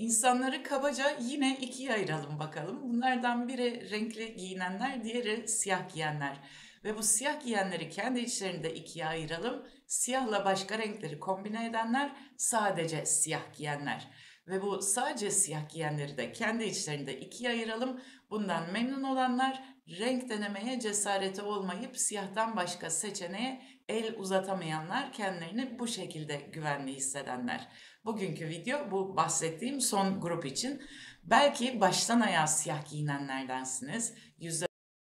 İnsanları kabaca yine ikiye ayıralım bakalım. Bunlardan biri renkli giyinenler, diğeri siyah giyenler. Ve bu siyah giyenleri kendi içlerinde ikiye ayıralım. Siyahla başka renkleri kombine edenler, sadece siyah giyenler. Ve bu sadece siyah giyenleri de kendi içlerinde ikiye ayıralım. Bundan memnun olanlar, renk denemeye cesareti olmayıp siyahtan başka seçeneğe el uzatamayanlar, kendilerini bu şekilde güvenli hissedenler. Bugünkü video bu bahsettiğim son grup için. Belki baştan ayağa siyah giyinenlerdensiniz.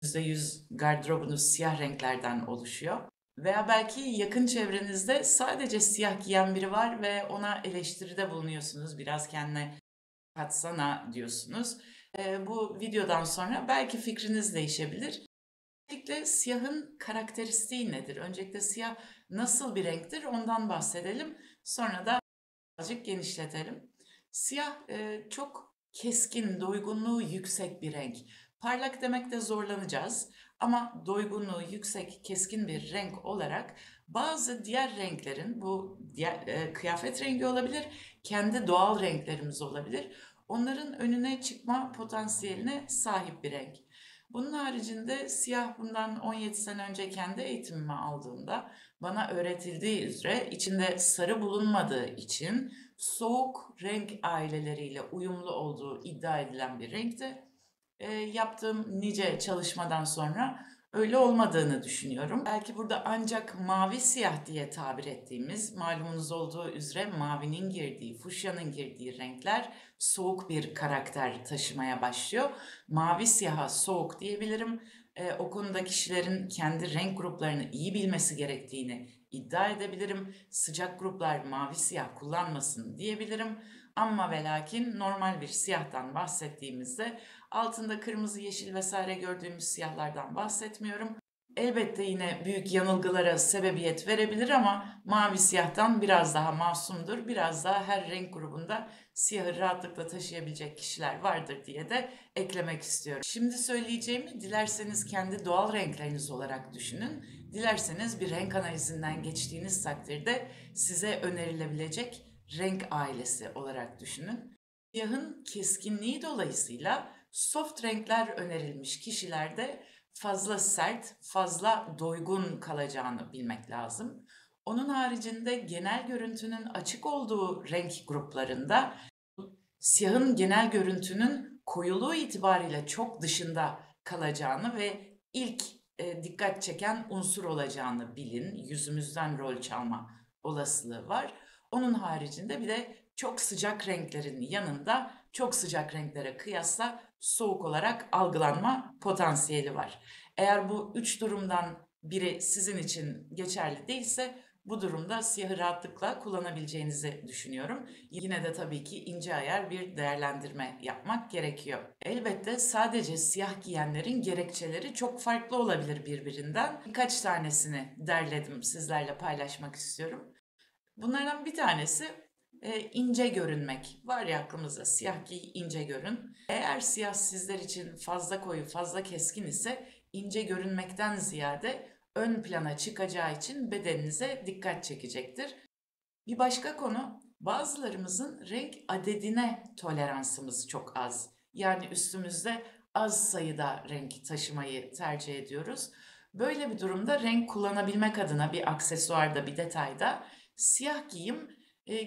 %100 gardırobunuz siyah renklerden oluşuyor. Veya belki yakın çevrenizde sadece siyah giyen biri var ve ona eleştiride bulunuyorsunuz. Biraz kendine katsana diyorsunuz. Bu videodan sonra belki fikriniz değişebilir. Öncelikle siyahın karakteristiği nedir? Öncelikle siyah nasıl bir renktir? Ondan bahsedelim. Sonra da birazcık genişletelim. Siyah çok keskin, doygunluğu yüksek bir renk. Parlak demekte zorlanacağız ama doygunluğu yüksek, keskin bir renk olarak bazı diğer renklerin, bu diğer, kıyafet rengi olabilir, kendi doğal renklerimiz olabilir. Onların önüne çıkma potansiyeline sahip bir renk. Bunun haricinde siyah bundan 17 sene önce kendi eğitimimi aldığımda bana öğretildiği üzere içinde sarı bulunmadığı için soğuk renk aileleriyle uyumlu olduğu iddia edilen bir renkti. Yaptığım nice çalışmadan sonra öyle olmadığını düşünüyorum. Belki burada ancak mavi siyah diye tabir ettiğimiz, malumunuz olduğu üzere mavinin girdiği, fuşyanın girdiği renkler soğuk bir karakter taşımaya başlıyor. Mavi siyaha soğuk diyebilirim. O konuda kişilerin kendi renk gruplarını iyi bilmesi gerektiğini iddia edebilirim. Sıcak gruplar mavi siyah kullanmasın diyebilirim. Ama ve lakin normal bir siyahtan bahsettiğimizde altında kırmızı, yeşil vesaire gördüğümüz siyahlardan bahsetmiyorum. Elbette yine büyük yanılgılara sebebiyet verebilir ama mavi siyahtan biraz daha masumdur. Biraz daha her renk grubunda siyahı rahatlıkla taşıyabilecek kişiler vardır diye de eklemek istiyorum. Şimdi söyleyeceğimi dilerseniz kendi doğal renkleriniz olarak düşünün. Dilerseniz bir renk analizinden geçtiğiniz takdirde size önerilebilecek renk ailesi olarak düşünün. Siyahın keskinliği dolayısıyla soft renkler önerilmiş kişilerde fazla sert, fazla doygun kalacağını bilmek lazım. Onun haricinde genel görüntünün açık olduğu renk gruplarında siyahın genel görüntünün koyuluğu itibariyle çok dışında kalacağını ve ilk dikkat çeken unsur olacağını bilin. Yüzümüzden rol çalma olasılığı var. Onun haricinde bir de çok sıcak renklerin yanında çok sıcak renklere kıyasla soğuk olarak algılanma potansiyeli var. Eğer bu üç durumdan biri sizin için geçerli değilse bu durumda siyahı rahatlıkla kullanabileceğinizi düşünüyorum. Yine de tabii ki ince ayar bir değerlendirme yapmak gerekiyor. Elbette sadece siyah giyenlerin gerekçeleri çok farklı olabilir birbirinden. Birkaç tanesini derledim, sizlerle paylaşmak istiyorum. Bunlardan bir tanesi ince görünmek. Var ya aklımızda siyah giy, ince görün. Eğer siyah sizler için fazla koyu, fazla keskin ise ince görünmekten ziyade ön plana çıkacağı için bedeninize dikkat çekecektir. Bir başka konu, bazılarımızın renk adedine toleransımız çok az. Yani üstümüzde az sayıda renk taşımayı tercih ediyoruz. Böyle bir durumda renk kullanabilmek adına bir aksesuarda, bir detayda siyah giyim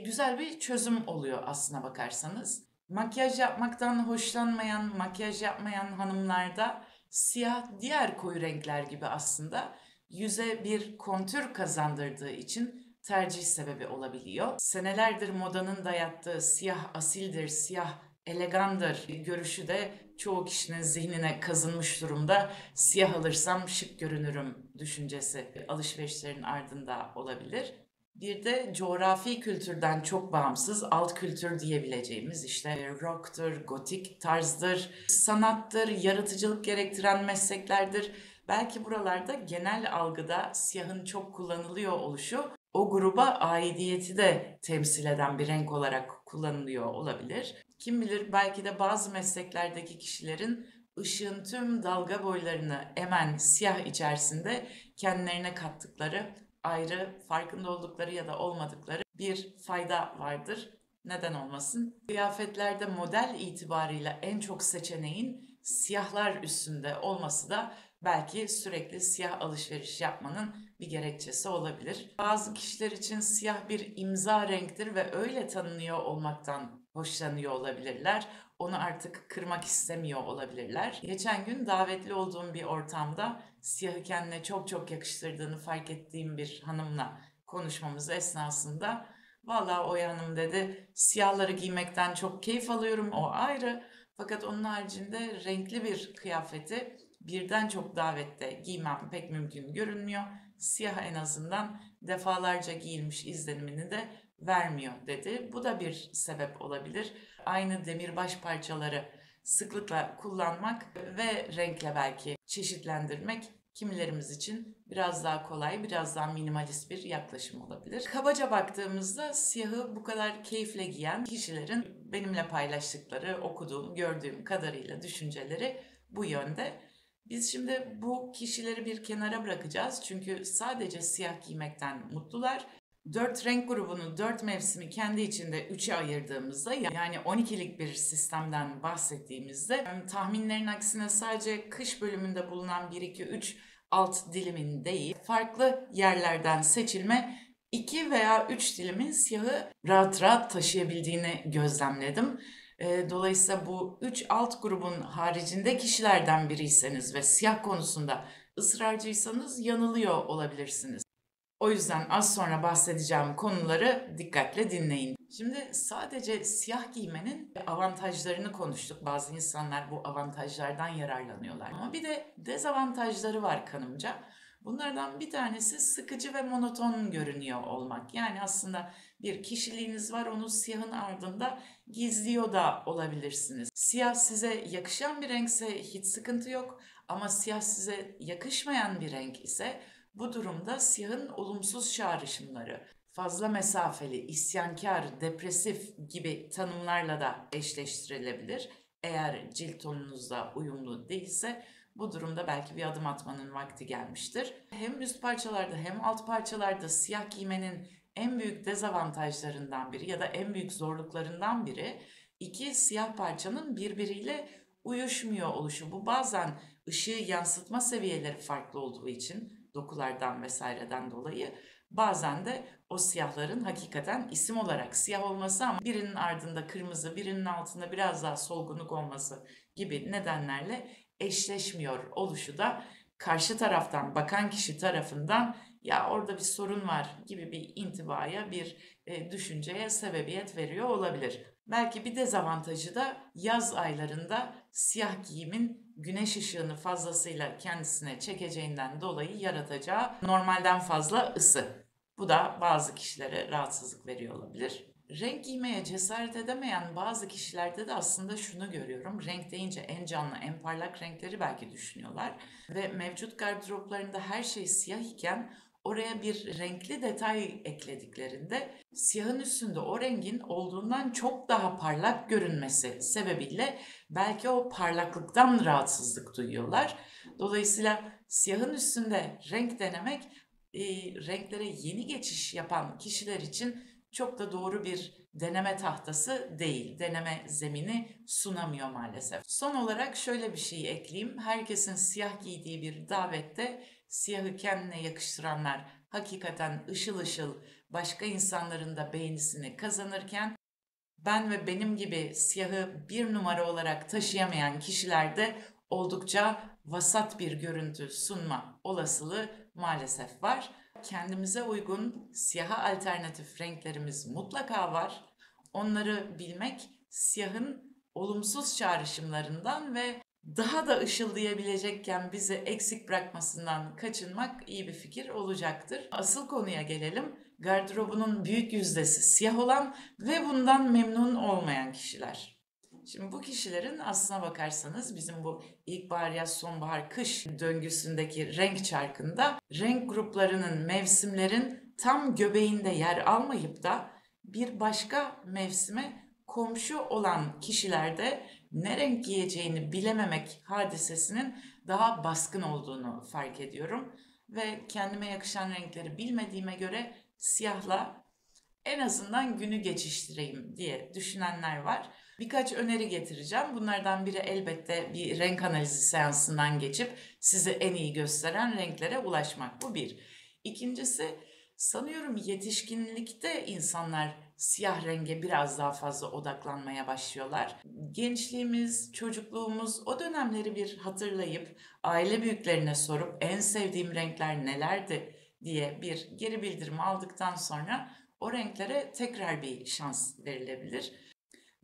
güzel bir çözüm oluyor aslına bakarsanız. Makyaj yapmaktan hoşlanmayan, makyaj yapmayan hanımlarda siyah diğer koyu renkler gibi aslında yüze bir kontür kazandırdığı için tercih sebebi olabiliyor. Senelerdir modanın dayattığı siyah asildir, siyah elegandır görüşü de çoğu kişinin zihnine kazınmış durumda. Siyah alırsam şık görünürüm düşüncesi alışverişlerin ardında olabilir. Bir de coğrafi kültürden çok bağımsız alt kültür diyebileceğimiz işte rock'tur, gotik tarzdır, sanattır, yaratıcılık gerektiren mesleklerdir. Belki buralarda genel algıda siyahın çok kullanılıyor oluşu o gruba aidiyeti de temsil eden bir renk olarak kullanılıyor olabilir. Kim bilir belki de bazı mesleklerdeki kişilerin ışığın tüm dalga boylarını emen siyah içerisinde kendilerine kattıkları ayrı, farkında oldukları ya da olmadıkları bir fayda vardır. Neden olmasın? Kıyafetlerde model itibarıyla en çok seçeneğin siyahlar üstünde olması da belki sürekli siyah alışveriş yapmanın bir gerekçesi olabilir. Bazı kişiler için siyah bir imza renktir ve öyle tanınıyor olmaktan hoşlanıyor olabilirler. Onu artık kırmak istemiyor olabilirler. Geçen gün davetli olduğum bir ortamda siyahı kendine çok çok yakıştırdığını fark ettiğim bir hanımla konuşmamız esnasında "Vallahi Oya Hanım" dedi, "siyahları giymekten çok keyif alıyorum, o ayrı. Fakat onun haricinde renkli bir kıyafeti birden çok davette giymem pek mümkün görünmüyor. Siyah en azından defalarca giyilmiş izlenimini de vermiyor" dedi. Bu da bir sebep olabilir. Aynı demirbaş parçaları sıklıkla kullanmak ve renkle belki çeşitlendirmek kimilerimiz için biraz daha kolay, biraz daha minimalist bir yaklaşım olabilir. Kabaca baktığımızda siyahı bu kadar keyifle giyen kişilerin benimle paylaştıkları, okuduğum, gördüğüm kadarıyla düşünceleri bu yönde. Biz şimdi bu kişileri bir kenara bırakacağız çünkü sadece siyah giymekten mutlular. 4 renk grubunu, 4 mevsimi kendi içinde 3'e ayırdığımızda, yani 12'lik bir sistemden bahsettiğimizde, tahminlerin aksine sadece kış bölümünde bulunan 1, 2, 3 alt dilimin değil, farklı yerlerden seçilme 2 veya 3 dilimin siyahı rahat rahat taşıyabildiğini gözlemledim. Dolayısıyla bu 3 alt grubun haricinde kişilerden biriyseniz ve siyah konusunda ısrarcıysanız yanılıyor olabilirsiniz. O yüzden az sonra bahsedeceğim konuları dikkatle dinleyin. Şimdi sadece siyah giymenin avantajlarını konuştuk. Bazı insanlar bu avantajlardan yararlanıyorlar. Ama bir de dezavantajları var kanımca. Bunlardan bir tanesi sıkıcı ve monoton görünüyor olmak. Yani aslında bir kişiliğiniz var, onu siyahın ardında gizliyor da olabilirsiniz. Siyah size yakışan bir renkse hiç sıkıntı yok. Ama siyah size yakışmayan bir renk ise bu durumda siyahın olumsuz çağrışımları, fazla mesafeli, isyankar, depresif gibi tanımlarla da eşleştirilebilir. Eğer cilt tonunuzla uyumlu değilse bu durumda belki bir adım atmanın vakti gelmiştir. Hem üst parçalarda hem alt parçalarda siyah giymenin en büyük dezavantajlarından biri ya da en büyük zorluklarından biri iki siyah parçanın birbiriyle uyuşmuyor oluşu. Bu bazen ışığı yansıtma seviyeleri farklı olduğu için dokulardan vesaireden dolayı bazen de o siyahların hakikaten isim olarak siyah olması ama birinin ardında kırmızı, birinin altında biraz daha solgunluk olması gibi nedenlerle eşleşmiyor oluşu da karşı taraftan bakan kişi tarafından "ya orada bir sorun var" gibi bir intibaya, bir düşünceye sebebiyet veriyor olabilir. Belki bir dezavantajı da yaz aylarında siyah giyimin güneş ışığını fazlasıyla kendisine çekeceğinden dolayı yaratacağı normalden fazla ısı. Bu da bazı kişilere rahatsızlık veriyor olabilir. Renk giymeye cesaret edemeyen bazı kişilerde de aslında şunu görüyorum. Renk deyince en canlı, en parlak renkleri belki düşünüyorlar. Ve mevcut gardıroplarında her şey siyah iken oraya bir renkli detay eklediklerinde siyahın üstünde o rengin olduğundan çok daha parlak görünmesi sebebiyle belki o parlaklıktan rahatsızlık duyuyorlar. Dolayısıyla siyahın üstünde renk denemek renklere yeni geçiş yapan kişiler için çok da doğru bir deneme tahtası değil. Deneme zemini sunamıyor maalesef. Son olarak şöyle bir şey ekleyeyim. Herkesin siyah giydiği bir davette siyahı kendine yakıştıranlar hakikaten ışıl ışıl başka insanların da beğenisini kazanırken ben ve benim gibi siyahı bir numara olarak taşıyamayan kişilerde oldukça vasat bir görüntü sunma olasılığı maalesef var. Kendimize uygun siyaha alternatif renklerimiz mutlaka var. Onları bilmek siyahın olumsuz çağrışımlarından ve daha da ışıldayabilecekken bizi eksik bırakmasından kaçınmak iyi bir fikir olacaktır. Asıl konuya gelelim. Gardırobunun büyük yüzdesi siyah olan ve bundan memnun olmayan kişiler. Şimdi bu kişilerin aslına bakarsanız bizim bu ilkbahar, yaz, sonbahar, kış döngüsündeki renk çarkında renk gruplarının, mevsimlerin tam göbeğinde yer almayıp da bir başka mevsime komşu olan kişilerde ne renk giyeceğini bilememek hadisesinin daha baskın olduğunu fark ediyorum. Ve kendime yakışan renkleri bilmediğime göre siyahla en azından günü geçiştireyim diye düşünenler var. Birkaç öneri getireceğim. Bunlardan biri elbette bir renk analizi seansından geçip sizi en iyi gösteren renklere ulaşmak. Bu bir. İkincisi, sanıyorum yetişkinlikte insanlar siyah renge biraz daha fazla odaklanmaya başlıyorlar. Gençliğimiz, çocukluğumuz, o dönemleri bir hatırlayıp aile büyüklerine sorup en sevdiğim renkler nelerdi diye bir geri bildirim aldıktan sonra o renklere tekrar bir şans verilebilir.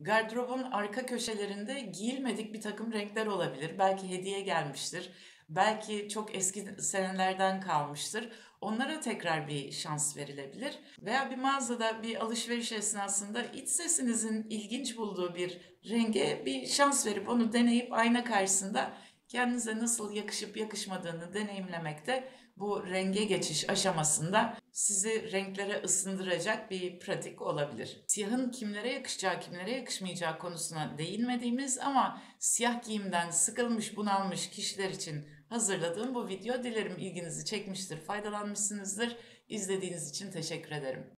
Gardırobun arka köşelerinde giyilmedik bir takım renkler olabilir. Belki hediye gelmiştir. Belki çok eski senelerden kalmıştır. Onlara tekrar bir şans verilebilir. Veya bir mağazada bir alışveriş esnasında iç sesinizin ilginç bulduğu bir renge bir şans verip onu deneyip ayna karşısında kendinize nasıl yakışıp yakışmadığını deneyimlemekte bu renge geçiş aşamasında sizi renklere ısındıracak bir pratik olabilir. Siyahın kimlere yakışacağı, kimlere yakışmayacağı konusuna değinmediğimiz ama siyah giyimden sıkılmış, bunalmış kişiler için hazırladığım bu video dilerim ilginizi çekmiştir, faydalanmışsınızdır. İzlediğiniz için teşekkür ederim.